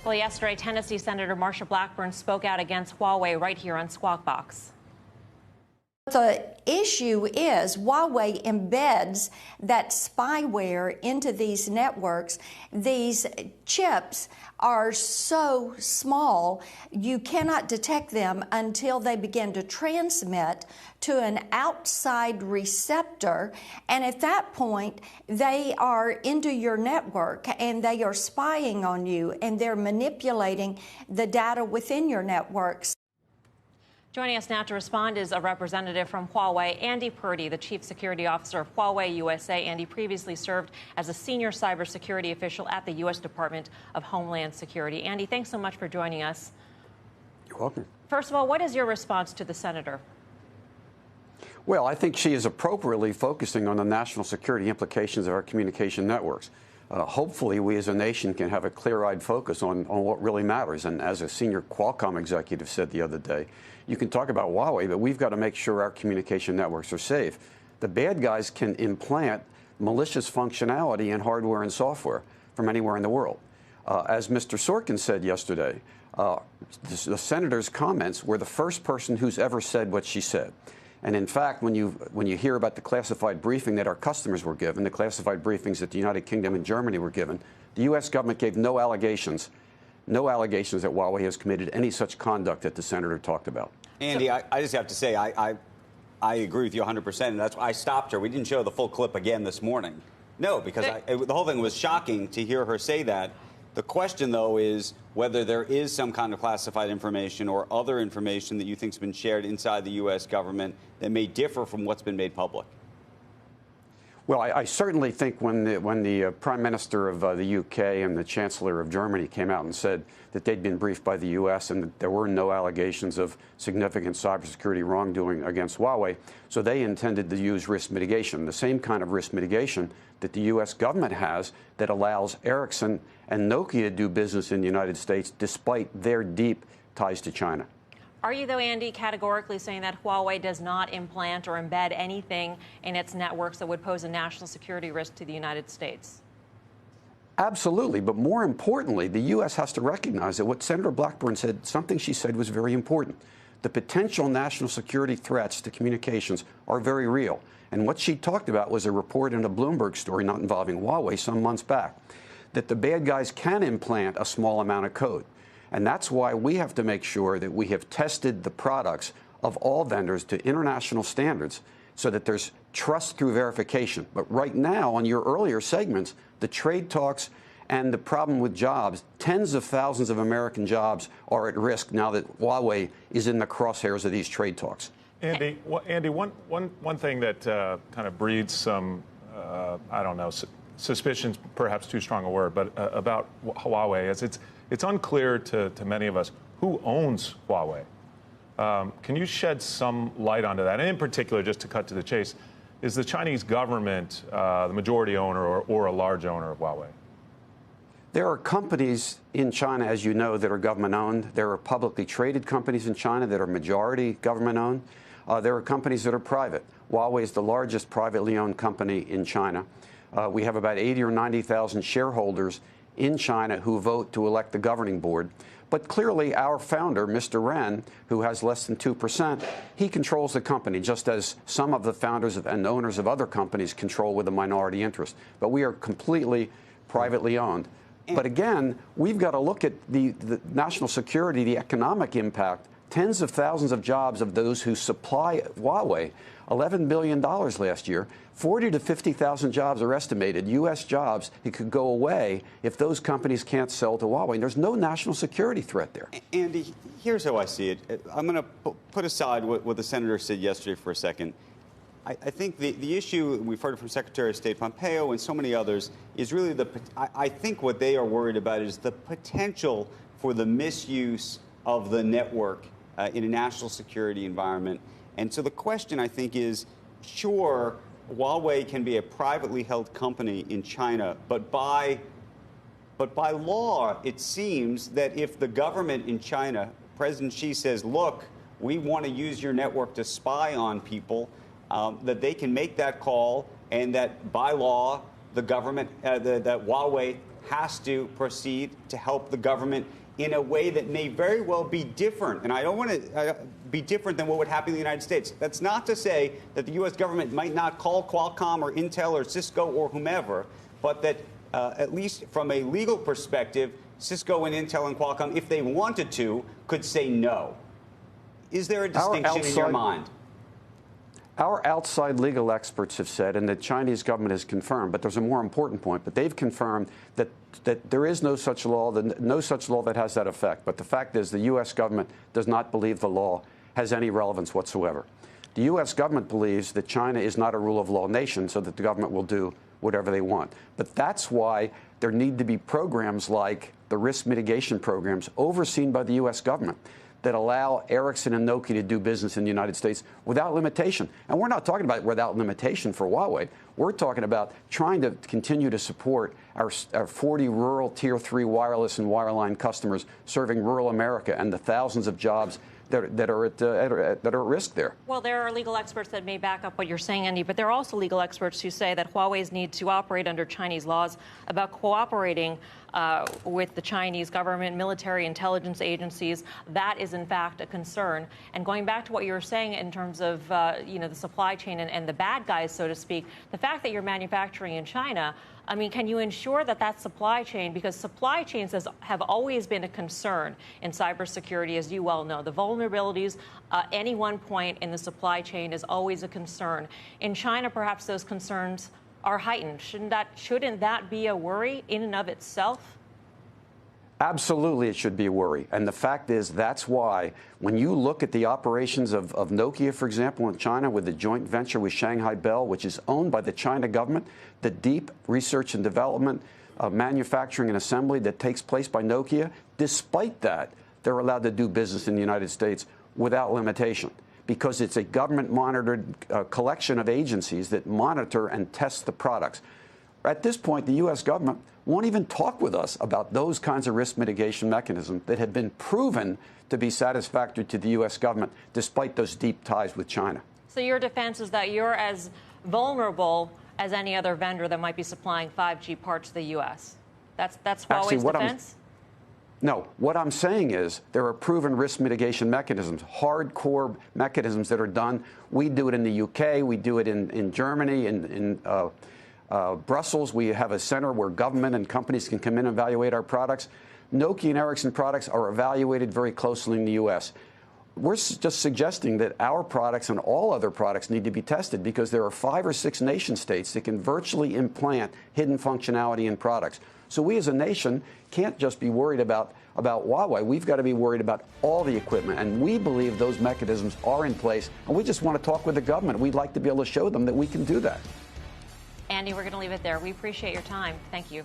Well, yesterday, Tennessee Senator Marsha Blackburn spoke out against Huawei right here on Squawk Box. The issue is Huawei embeds that spyware into these networks. These chips are so small, you cannot detect them until they begin to transmit to an outside receptor. And at that point, they are into your network and they are spying on you and they're manipulating the data within your networks. Joining us now to respond is a representative from Huawei, Andy Purdy, the Chief Security Officer of Huawei USA. Andy previously served as a senior cybersecurity official at the U.S. Department of Homeland Security. Andy, thanks so much for joining us. You're welcome. First of all, what is your response to the senator? Well, I think she is appropriately focusing on the national security implications of our communication networks. Hopefully, we as a nation can have a clear-eyed focus on what really matters. And as a senior Qualcomm executive said the other day, you can talk about Huawei, but we've got to make sure our communication networks are safe. The bad guys can implant malicious functionality in hardware and software from anywhere in the world. As Mr. Sorkin said yesterday, the senator's comments were the first person who's ever said what she said. And in fact, when you hear about the classified briefing that our customers were given, the classified briefings that the United Kingdom and Germany were given, the U.S. government gave no allegations that Huawei has committed any such conduct that the senator talked about. Andy, I just have to say, I agree with you 100%, and that's why I stopped her. We didn't show the full clip again this morning. No, because the whole thing was shocking to hear her say that. The question, though, is whether there is some kind of classified information or other information that you think has been shared inside the U.S. government that may differ from what's been made public. Well, I certainly think when the Prime Minister of the UK and the Chancellor of Germany came out and said that they'd been briefed by the U.S. and that there were no allegations of significant cybersecurity wrongdoing against Huawei, so they intended to use risk mitigation, the same kind of risk mitigation that the U.S. government has that allows Ericsson and Nokia to do business in the United States despite their deep ties to China. Are you, though, Andy, categorically saying that Huawei does not implant or embed anything in its networks that would pose a national security risk to the United States? Absolutely. But more importantly, the U.S. has to recognize that what Senator Blackburn said, something she said was very important. The potential national security threats to communications are very real. And what she talked about was a report in a Bloomberg story not involving Huawei some months back, that the bad guys can implant a small amount of code. And that's why we have to make sure that we have tested the products of all vendors to international standards so that there's trust through verification. But right now, on your earlier segments, the trade talks and the problem with jobs, tens of thousands of American jobs are at risk now that Huawei is in the crosshairs of these trade talks. Andy, one thing that kind of breeds some, I don't know, suspicions, perhaps too strong a word, but about Huawei is it's unclear to many of us who owns Huawei. Can you shed some light onto that? And in particular, just to cut to the chase, is the Chinese government the majority owner or a large owner of Huawei? There are companies in China, as you know, that are government-owned. There are publicly traded companies in China that are majority government-owned. There are companies that are private. Huawei is the largest privately owned company in China. We have about 80 or 90,000 shareholders in China who vote to elect the governing board. But clearly, our founder, Mr. Ren, who has less than 2%, he controls the company, just as some of the founders and owners of other companies control with a minority interest. But we are completely privately owned. But again, we've got to look at the national security, the economic impact, tens of thousands of jobs of those who supply Huawei, $11 billion last year. 40 to 50,000 jobs are estimated, U.S. jobs, that could go away if those companies can't sell to Huawei. And there's no national security threat there. Andy, here's how I see it. I'm going to put aside what the senator said yesterday for a second. I think the issue, we've heard from Secretary of State Pompeo and so many others, is really I think what they are worried about is the potential for the misuse of the network in a national security environment. And so the question, I think, is, sure, Huawei can be a privately held company in China, but by law, it seems that if the government in China, President Xi says, look, we want to use your network to spy on people, that they can make that call, and that by law, the government, that Huawei has to proceed to help the government in a way that may very well be different. And I don't want to be different than what would happen in the United States. That's not to say that the U.S. government might not call Qualcomm or Intel or Cisco or whomever, but that at least from a legal perspective, Cisco and Intel and Qualcomm, if they wanted to, could say no. Is there a distinction in your mind? Our outside legal experts have said, and the Chinese government has confirmed, but there's a more important point, but they've confirmed that there is no such law that has that effect. But the fact is the U.S. government does not believe the law has any relevance whatsoever. The U.S. government believes that China is not a rule of law nation, so that the government will do whatever they want. But that's why there need to be programs like the risk mitigation programs overseen by the U.S. government that allow Ericsson and Nokia to do business in the United States without limitation. And we're not talking about without limitation for Huawei. We're talking about trying to continue to support our 40 rural Tier 3 wireless and wireline customers serving rural America and the thousands of jobs that are at risk there. Well, there are legal experts that may back up what you're saying, Andy, but there are also legal experts who say that Huawei's need to operate under Chinese laws about cooperating with the Chinese government, military intelligence agencies. That is, in fact, a concern. And going back to what you were saying in terms of the supply chain and the bad guys, so to speak, the fact that you're manufacturing in China, I mean, can you ensure that that supply chain, because supply chains have always been a concern in cybersecurity, as you well know. The vulnerabilities at any one point in the supply chain is always a concern. In China, perhaps those concerns are heightened. Shouldn't that be a worry in and of itself? Absolutely, it should be a worry. And the fact is, that's why when you look at the operations of Nokia, for example, in China with the joint venture with Shanghai Bell, which is owned by the China government, the deep research and development, manufacturing and assembly that takes place by Nokia, despite that, they're allowed to do business in the United States without limitation, because it's a government-monitored collection of agencies that monitor and test the products. At this point, the U.S. government won't even talk with us about those kinds of risk mitigation mechanisms that have been proven to be satisfactory to the U.S. government, despite those deep ties with China. So your defense is that you're as vulnerable as any other vendor that might be supplying 5G parts to the U.S. That's Huawei's defense? No. What I'm saying is there are proven risk mitigation mechanisms, hardcore mechanisms that are done. We do it in the U.K. We do it in Germany, in Brussels. We have a center where government and companies can come in and evaluate our products. Nokia and Ericsson products are evaluated very closely in the U.S. We're just suggesting that our products and all other products need to be tested, because there are 5 or 6 nation states that can virtually implant hidden functionality in products. So we as a nation can't just be worried about Huawei. We've got to be worried about all the equipment. And we believe those mechanisms are in place. And we just want to talk with the government. We'd like to be able to show them that we can do that. Andy, we're going to leave it there. We appreciate your time. Thank you.